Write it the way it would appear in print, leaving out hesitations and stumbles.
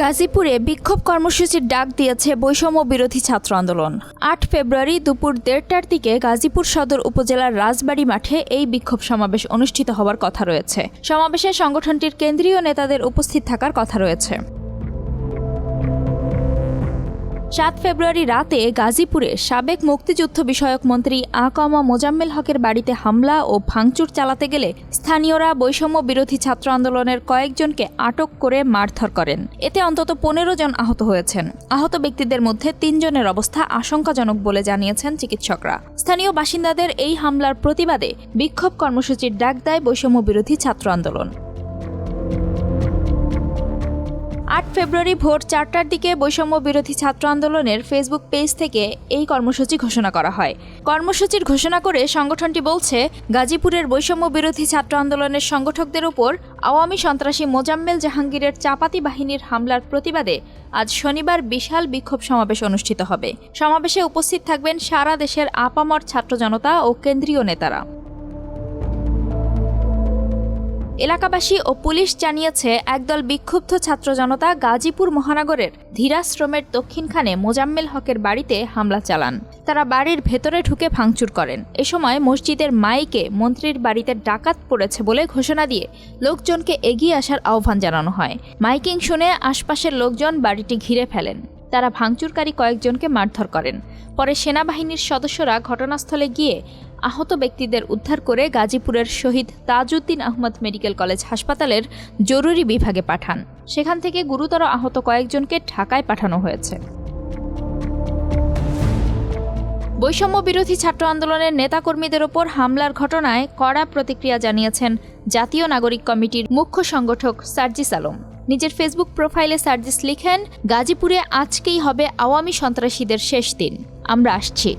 গাজীপুরে বিক্ষোভ কর্মসূচির ডাক দিয়েছে বৈষম্য বিরোধী ছাত্র আন্দোলন। ৮ ফেব্রুয়ারি দুপুর ১:৩০টার দিকে গাজীপুর সদর উপজেলার রাজবাড়ী মাঠে এই বিক্ষোভ সমাবেশ অনুষ্ঠিত হওয়ার কথা রয়েছে। সমাবেশে সংগঠনটির কেন্দ্রীয় নেতাদের উপস্থিত থাকার কথা রয়েছে। ৭ ফেব্রুয়ারি রাতে গাজীপুরে সাবেক মুক্তিযুদ্ধ বিষয়ক মন্ত্রী আ.ক.ম মোজাম্মেল হকের বাড়িতে হামলা ও ভাঙচুর চালাতে গেলে স্থানীয়রা বৈষম্য বিরোধী ছাত্র আন্দোলনের কয়েকজনকে আটক করে মারধর করেন। এতে অন্তত ১৫ জন আহত হয়েছেন। আহত ব্যক্তিদের মধ্যে ৩ জনের অবস্থা আশঙ্কাজনক বলে জানিয়েছেন চিকিৎসকরা। স্থানীয় বাসিন্দাদের এই হামলার প্রতিবাদে বিক্ষোভ কর্মসূচির ডাক দেয় বৈষম্য বিরোধী ছাত্র আন্দোলন। ৮ ফেব্রুয়ারি ভোর ৪টার দিকে বৈষম্য বিরোধী ছাত্র আন্দোলনের ফেসবুক পেজ থেকে এই কর্মসূচি ঘোষণা করা হয়। কর্মসূচির ঘোষণা করে সংগঠনটি বলছে, গাজীপুরের বৈষম্য বিরোধী ছাত্র আন্দোলনের সংগঠকদের উপর আওয়ামী সন্ত্রাসী মোজাম্মেল জাহাঙ্গীরের চাপাতি বাহিনীর হামলার প্রতিবাদে আজ শনিবার বিশাল বিক্ষোভ সমাবেশ অনুষ্ঠিত হবে। সমাবেশে উপস্থিত থাকবেন সারা দেশের আপামর ছাত্র জনতা ও কেন্দ্রীয় নেতারা। এলাকাবাসী ও পুলিশ জানিয়েছে, একদল বিক্ষুব্ধ ছাত্র জনতা গাজীপুর মহানগরের ধীরাশ্রমের দক্ষিণখানে মোজাম্মেল হকের বাড়িতে হামলা চালান। তারা বাড়ির ভেতরে ঢুকে ভাঙচুর করেন। এ সময় মসজিদের মাইকে মন্ত্রীর বাড়িতে ডাকাত পড়েছে বলে ঘোষণা দিয়ে লোকজনকে এগিয়ে আসার আহ্বান জানানো হয়। মাইকিং শুনে আশপাশের লোকজন বাড়িটি ঘিরে ফেলেন। তারা ভাঙচুরকারী কয়েকজনকে মারধর করেন। পরে সেনাবাহিনীর সদস্যরা ঘটনাস্থলে গিয়ে আহত ব্যক্তিদের উদ্ধার করে গাজীপুরের শহীদ তাজউদ্দিন আহমদ মেডিকেল কলেজ হাসপাতালের জরুরি বিভাগে পাঠান। সেখান থেকে গুরুতর আহত কয়েকজনকে ঢাকায় পাঠানো হয়েছে। বৈষম্য বিরোধী ছাত্র আন্দোলনের নেতাকর্মীদের ওপর হামলার ঘটনায় কড়া প্রতিক্রিয়া জানিয়েছেন জাতীয় নাগরিক কমিটির মুখ্য সংগঠক সার্জিস আলম। নিজের ফেসবুক প্রোফাইলে সার্জিস লিখেন, গাজীপুরে আজকেই হবে আওয়ামী সন্ত্রাসীদের শেষ দিন। আমরা আসছি।